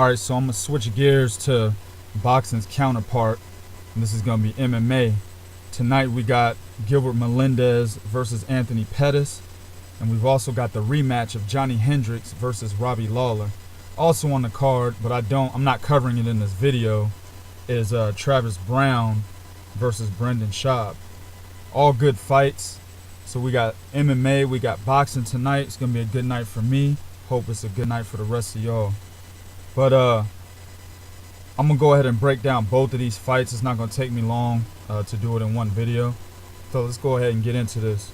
Alright, so I'm going to switch gears to boxing's counterpart. And this is going to be MMA. Tonight we got Gilbert Melendez versus Anthony Pettis. And we've also got the rematch of Johny Hendricks versus Robbie Lawler. Also on the card, but I'm not covering it in this video, is Travis Brown versus Brendan Schaub. All good fights. So we got MMA, we got boxing tonight. It's going to be a good night for me. Hope it's a good night for the rest of y'all. But I'm going to go ahead and break down both of these fights. It's not going to take me long to do it in one video. So let's go ahead and get into this.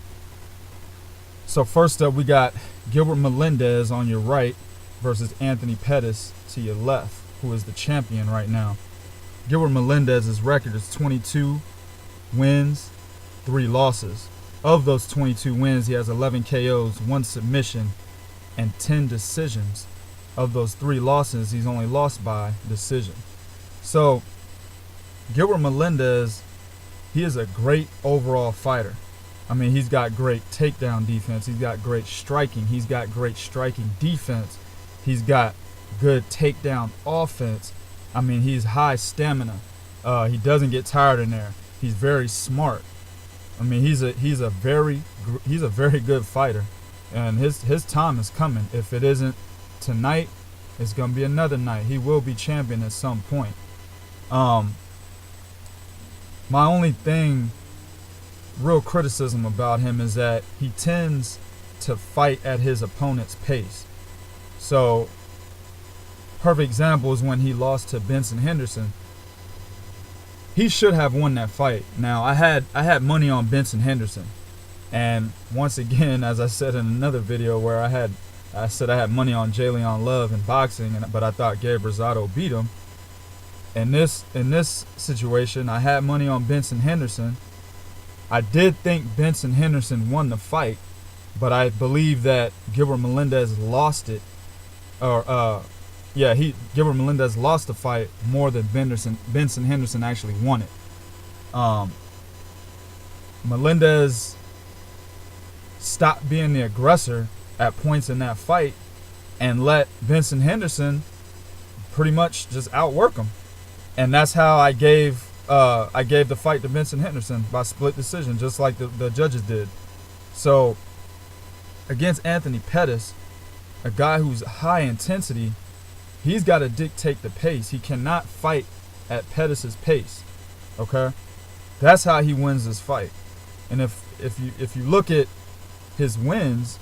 So first up, we got Gilbert Melendez on your right versus Anthony Pettis to your left, who is the champion right now. Gilbert Melendez's record is 22 wins, 3 losses. Of those 22 wins, he has 11 KOs, 1 submission, and 10 decisions. Of those 3 losses, he's only lost by decision. So, Gilbert Melendez, he is a great overall fighter. I mean, he's got great takedown defense. He's got great striking. He's got great striking defense. He's got good takedown offense. I mean, he's high stamina. He doesn't get tired in there. He's very smart. I mean, he's a very good fighter, and his time is coming. If it isn't tonight, it's gonna be another night. He will be champion at some point. My only real criticism about him is that he tends to fight at his opponent's pace. So, perfect example is when he lost to Benson Henderson. He should have won that fight. Now, I had money on Benson Henderson, and once again, as I said in another video where I said I had money on Jalen Love in boxing, but I thought Gabe Rosado beat him. In this situation, I had money on Benson Henderson. I did think Benson Henderson won the fight, but I believe that Gilbert Melendez lost it. Gilbert Melendez lost the fight more than Benson Henderson actually won it. Melendez stopped being the aggressor at points in that fight and let Benson Henderson pretty much just outwork him. And that's how I gave the fight to Benson Henderson by split decision, just like the judges did. So against Anthony Pettis, a guy who's high intensity, he's got to dictate the pace. He cannot fight at Pettis' pace. Okay? That's how he wins this fight. And if you look at his wins,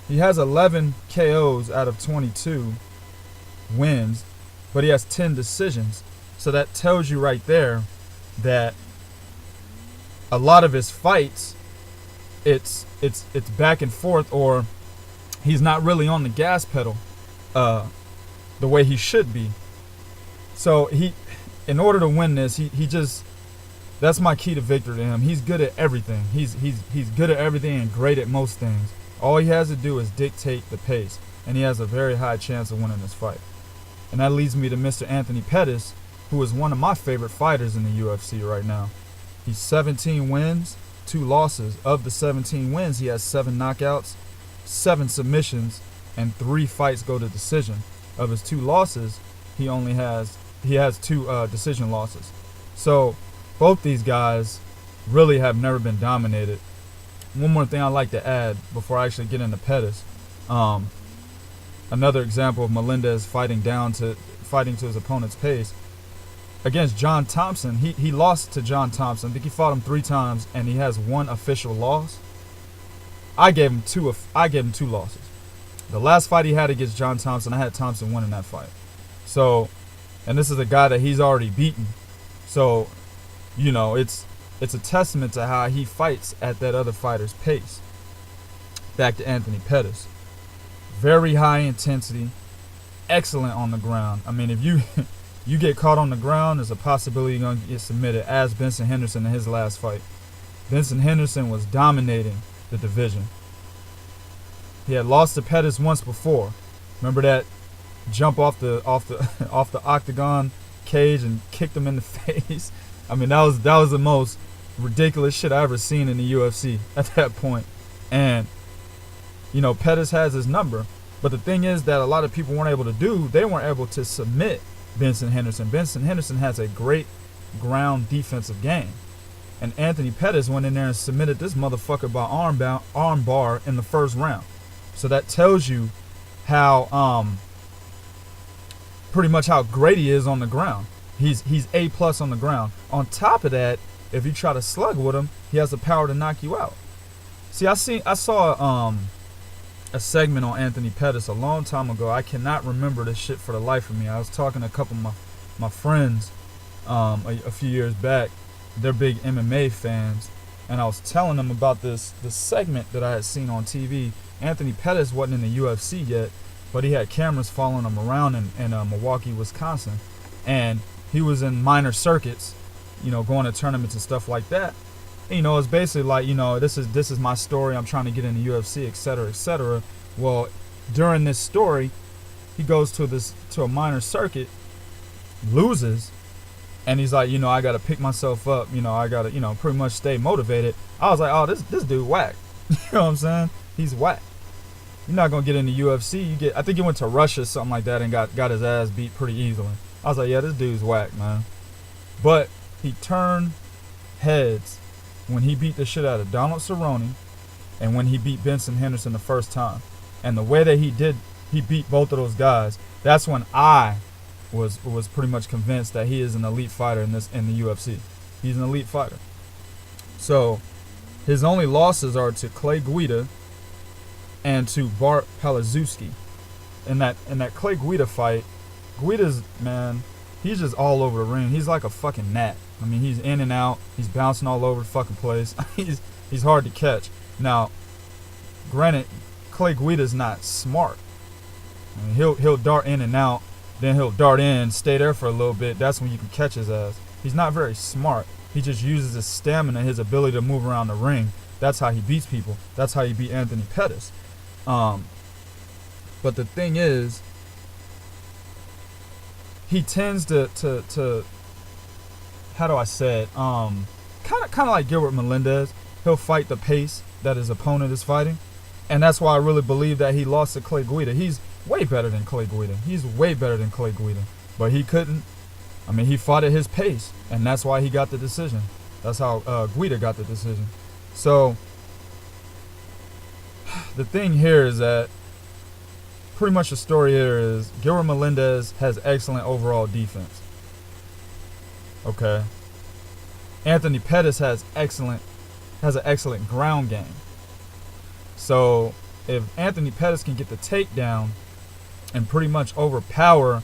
he has 11 KOs out of 22 wins, but he has 10 decisions. So that tells you right there that a lot of his fights, it's back and forth, or he's not really on the gas pedal the way he should be. So in order to win this, he just, that's my key to victory to him. He's good at everything. He's good at everything and great at most things. All he has to do is dictate the pace, and he has a very high chance of winning this fight. And that leads me to Mr. Anthony Pettis, who is one of my favorite fighters in the UFC right now. He's 17 wins, 2 losses. Of the 17 wins, he has 7 knockouts, 7 submissions, and 3 fights go to decision. Of his 2 losses, he has 2 decision losses. So both these guys really have never been dominated. One more thing I'd like to add before I actually get into Pettis. Another example of Melendez fighting to his opponent's pace. Against John Thompson, he lost to John Thompson. I think he fought him 3 times, and he has 1 official loss. I gave him 2 losses. The last fight he had against John Thompson, I had Thompson winning that fight. So, and this is a guy that he's already beaten. So, you know, it's a testament to how he fights at that other fighter's pace. Back to Anthony Pettis. Very high intensity, excellent on the ground. I mean, if you get caught on the ground, there's a possibility you're going to get submitted, as Benson Henderson in his last fight. Benson Henderson was dominating the division. He had lost to Pettis once before. Remember that jump off the octagon cage and kicked him in the face? I mean, that was the most ridiculous shit I ever seen in the UFC at that point. And you know, Pettis has his number. But the thing is that a lot of people weren't able to do, they weren't able to submit Benson Henderson. Benson Henderson has a great ground defensive game. And Anthony Pettis went in there and submitted this motherfucker by arm bar in the first round. So that tells you how pretty much how great he is on the ground. He's A+ on the ground. On top of that, if you try to slug with him, he has the power to knock you out. See, I saw a segment on Anthony Pettis a long time ago. I cannot remember this shit for the life of me. I was talking to a couple of my friends a few years back. They're big MMA fans, and I was telling them about this segment that I had seen on TV. Anthony Pettis wasn't in the UFC yet, but he had cameras following him around in Milwaukee, Wisconsin, and he was in minor circuits, going to tournaments and stuff like that. And, it's basically like, this is my story. I'm trying to get in the UFC, et cetera, et cetera. Well, during this story, he goes to a minor circuit, loses. And he's like, I got to pick myself up. I got to, pretty much stay motivated. I was like, oh, this dude whack. You know what I'm saying? He's whack. You're not going to get in the UFC. I think he went to Russia or something like that and got his ass beat pretty easily. I was like, yeah, this dude's whack, man. But he turned heads when he beat the shit out of Donald Cerrone and when he beat Benson Henderson the first time. And the way that he beat both of those guys, that's when I was pretty much convinced that he is an elite fighter in the UFC. He's an elite fighter. So his only losses are to Clay Guida and to Bart Palazewski. In that Clay Guida fight, Guida's, man, he's just all over the ring. He's like a fucking gnat. I mean, he's in and out. He's bouncing all over the fucking place. he's hard to catch. Now, granted, Clay Guida's not smart. I mean, he'll dart in and out. Then he'll dart in, stay there for a little bit. That's when you can catch his ass. He's not very smart. He just uses his stamina, his ability to move around the ring. That's how he beats people. That's how he beat Anthony Pettis. But the thing is, he tends to how do I say it? Kind of like Gilbert Melendez. He'll fight the pace that his opponent is fighting. And that's why I really believe that he lost to Clay Guida. He's way better than Clay Guida. He's way better than Clay Guida. But he couldn't. I mean, he fought at his pace. And that's why he got the decision. That's how Guida got the decision. So, the thing here is that pretty much the story here is Gilbert Melendez has excellent overall defense. Okay. Anthony Pettis has an excellent ground game. So if Anthony Pettis can get the takedown and pretty much overpower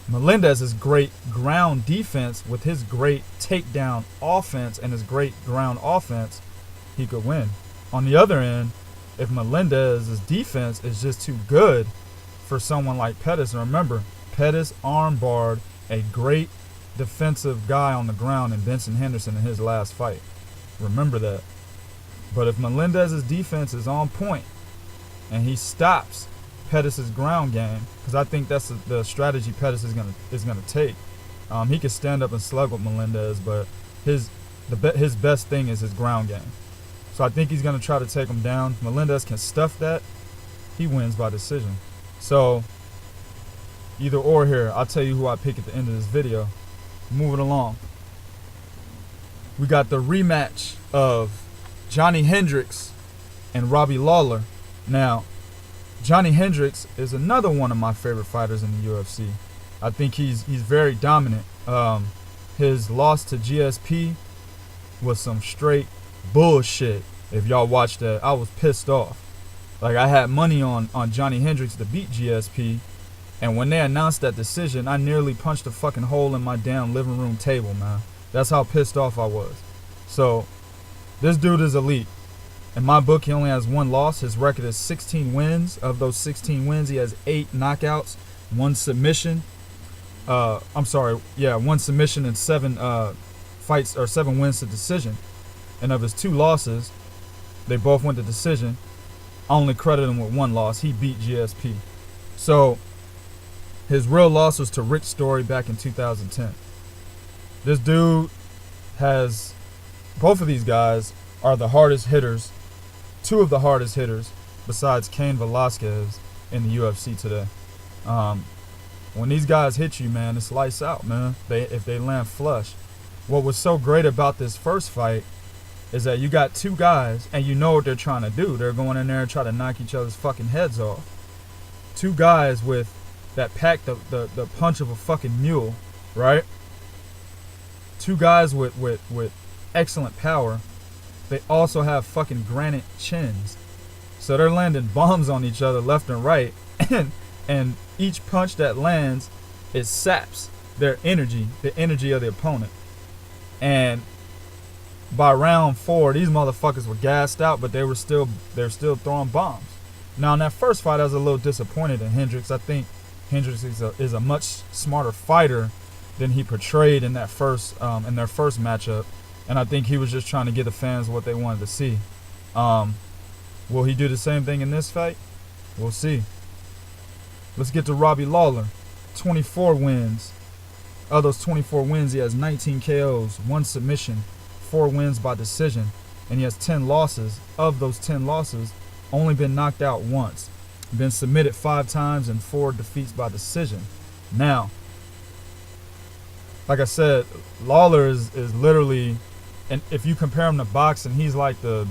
Melendez's great ground defense with his great takedown offense and his great ground offense, he could win. On the other end, if Melendez's defense is just too good for someone like Pettis, and remember, Pettis armbarred a great defensive guy on the ground in Benson Henderson in his last fight. Remember that. But if Melendez's defense is on point and he stops Pettis' ground game, because I think that's the strategy Pettis is gonna take. He can stand up and slug with Melendez, but his best thing is his ground game. So I think he's gonna try to take him down. Melendez can stuff that. He wins by decision. So either or here. I'll tell you who I pick at the end of this video. Moving along. We got the rematch of Johny Hendricks and Robbie Lawler. Now, Johny Hendricks is another one of my favorite fighters in the UFC. I think he's very dominant. His loss to GSP was some straight bullshit. If y'all watched that, I was pissed off. Like, I had money on Johny Hendricks to beat GSP, and when they announced that decision, I nearly punched a fucking hole in my damn living room table, man. That's how pissed off I was. So, this dude is elite. In my book, he only has one loss. His record is 16 wins. Of those 16 wins, he has 8 knockouts, 1 submission. One submission and 7 fights or 7 wins to decision. And of his 2 losses, they both went to decision. I only credit him with 1 loss. He beat GSP. So, his real loss was to Rick Story back in 2010. This dude has, both of these guys are the hardest hitters, 2 of the hardest hitters, besides Cain Velasquez, in the UFC today. When these guys hit you, man, it's lights out, man. If they land flush. What was so great about this first fight is that you got two guys, and you know what they're trying to do. They're going in there and try to knock each other's fucking heads off. Two guys with that pack the punch of a fucking mule, right? Two guys with excellent power. They also have fucking granite chins. So they're landing bombs on each other left and right. And each punch that lands, it saps their energy, the energy of the opponent. And by round 4, these motherfuckers were gassed out, but they're still throwing bombs. Now in that first fight, I was a little disappointed in Hendricks. I think Hendricks is a much smarter fighter than he portrayed in that in their first matchup. And I think he was just trying to give the fans what they wanted to see. Will he do the same thing in this fight? We'll see. Let's get to Robbie Lawler. 24 wins. Of those 24 wins, he has 19 KOs, 1 submission, 4 wins by decision, and he has 10 losses. Of those 10 losses, only been knocked out once. Been submitted 5 times and 4 defeats by decision. Now, like I said, Lawler is literally, and if you compare him to boxing, he's like the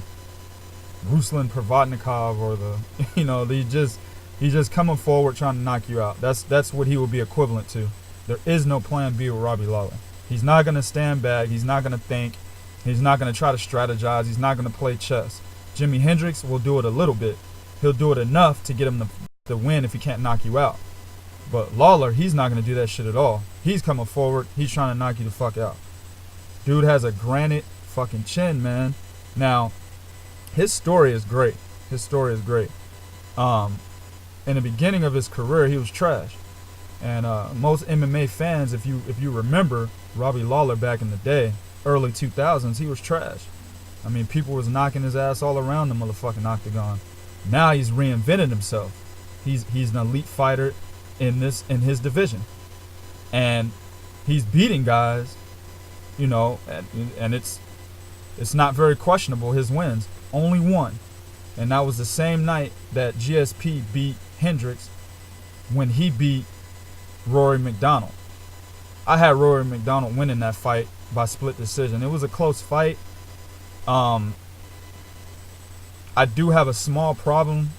Ruslan Provodnikov or the, he's just coming forward trying to knock you out. That's what he will be equivalent to. There is no plan B with Robbie Lawler. He's not going to stand back. He's not going to think. He's not going to try to strategize. He's not going to play chess. Johny Hendricks will do it a little bit. He'll do it enough to get him the win if he can't knock you out. But Lawler, he's not going to do that shit at all. He's coming forward. He's trying to knock you the fuck out. Dude has a granite fucking chin, man. Now, his story is great. In the beginning of his career, he was trash. And most MMA fans, if you remember Robbie Lawler back in the day, early 2000s, he was trash. I mean, people was knocking his ass all around the motherfucking octagon. Now he's reinvented himself. He's an elite fighter in his division, and he's beating guys, and it's not very questionable. His wins, only one, and that was the same night that GSP beat Hendricks when he beat Rory McDonald. I had Rory McDonald winning that fight by split decision. It was a close fight. I do have a small problem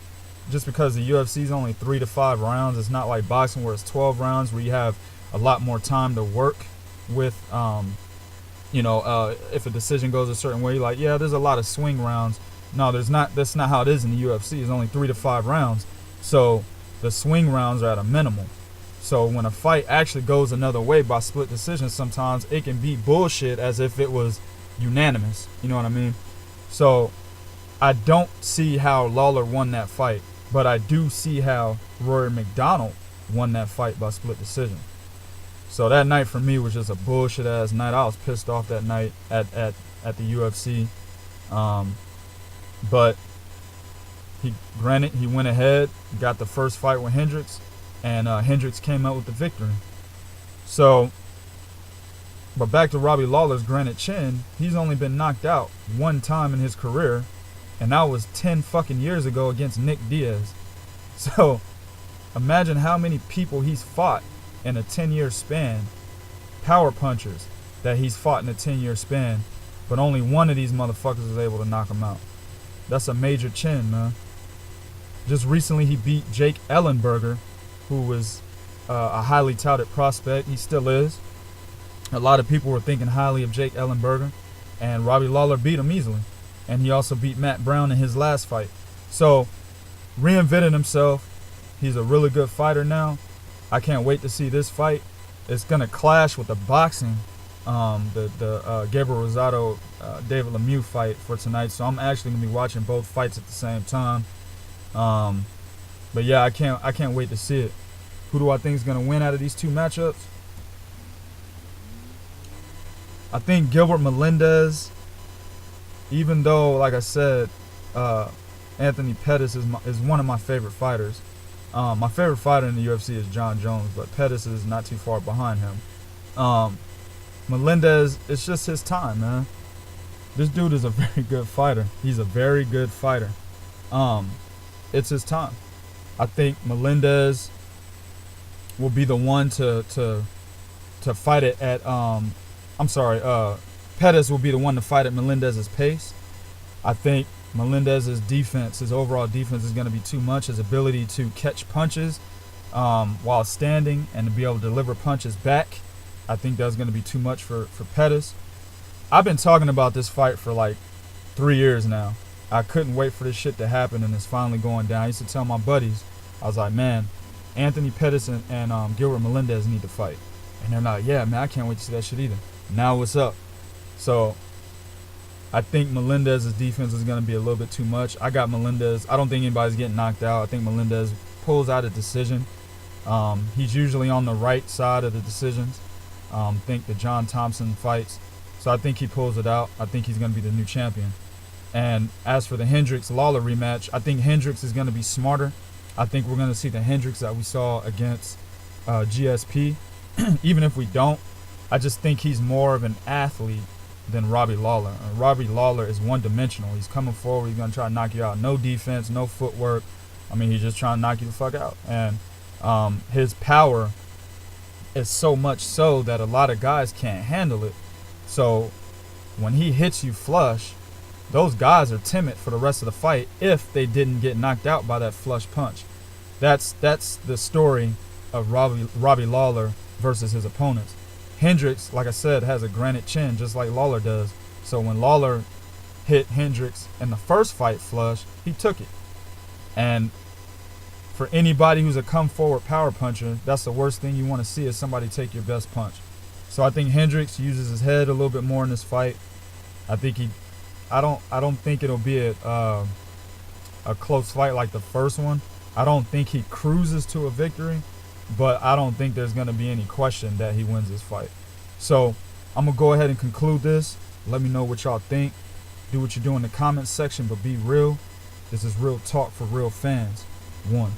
just because the UFC is only 3 to 5 rounds. It's not like boxing where it's 12 rounds where you have a lot more time to work with. If a decision goes a certain way, like, yeah, there's a lot of swing rounds. No, there's not. That's not how it is in the UFC. It's only 3 to 5 rounds. So the swing rounds are at a minimum. So when a fight actually goes another way by split decision, sometimes it can be bullshit as if it was unanimous. You know what I mean? So I don't see how Lawler won that fight, but I do see how Rory McDonald won that fight by split decision. So that night for me was just a bullshit ass night. I was pissed off that night at the UFC. But he went ahead, got the first fight with Hendricks, and Hendricks came out with the victory. So, but back to Robbie Lawler's granite chin, he's only been knocked out one time in his career, and that was 10 fucking years ago against Nick Diaz. So, imagine how many people he's fought in a 10-year span, power punchers that he's fought in a 10-year span, but only one of these motherfuckers was able to knock him out. That's a major chin, man. Just recently he beat Jake Ellenberger, who was a highly touted prospect. He still is. A lot of people were thinking highly of Jake Ellenberger, and Robbie Lawler beat him easily. And he also beat Matt Brown in his last fight. So, reinvented himself. He's a really good fighter now. I can't wait to see this fight. It's going to clash with the boxing, the Gabriel Rosado, David Lemieux fight for tonight. So I'm actually going to be watching both fights at the same time. But yeah, I can't wait to see it. Who do I think is going to win out of these two matchups? I think Gilbert Melendez, even though, like I said, Anthony Pettis is one of my favorite fighters. My favorite fighter in the UFC is John Jones, but Pettis is not too far behind him. Melendez, it's just his time, man. This dude is a very good fighter. He's a very good fighter. It's his time. I think Melendez will be the one to fight it at Pettis will be the one to fight at Melendez's pace. I think Melendez's defense, his overall defense, is going to be too much. His ability to catch punches while standing and to be able to deliver punches back, I think that's going to be too much for Pettis. I've been talking about this fight for like 3 years now. I couldn't wait for this shit to happen, and it's finally going down. I used to tell my buddies, I was like, man, Anthony Pettis and Gilbert Melendez need to fight. And they're like, yeah, man, I can't wait to see that shit either. Now what's up? So I think Melendez's defense is going to be a little bit too much. I got Melendez. I don't think anybody's getting knocked out. I think Melendez pulls out a decision. He's usually on the right side of the decisions. Think the John Thompson fights. So I think he pulls it out. I think he's going to be the new champion. And as for the Hendricks-Lawler rematch, I think Hendricks is going to be smarter. I think we're going to see the Hendricks that we saw against GSP. Even if we don't, I just think he's more of an athlete than Robbie Lawler. Robbie Lawler is one-dimensional. He's coming forward. He's going to try to knock you out. No defense, no footwork. I mean, he's just trying to knock you the fuck out. And his power is so much so that a lot of guys can't handle it. So when he hits you flush, those guys are timid for the rest of the fight if they didn't get knocked out by that flush punch. That's the story of Robbie Lawler versus his opponents. Hendricks, like I said, has a granite chin just like Lawler does. So when Lawler hit Hendricks in the first fight flush, he took it. And for anybody who's a come forward power puncher, that's the worst thing you want to see is somebody take your best punch. So I think Hendricks uses his head a little bit more in this fight. I think I don't think it'll be a close fight like the first one. I don't think he cruises to a victory, but I don't think there's going to be any question that he wins this fight. So I'm going to go ahead and conclude this. Let me know what y'all think. Do what you do in the comments section, but be real. This is real talk for real fans. 1.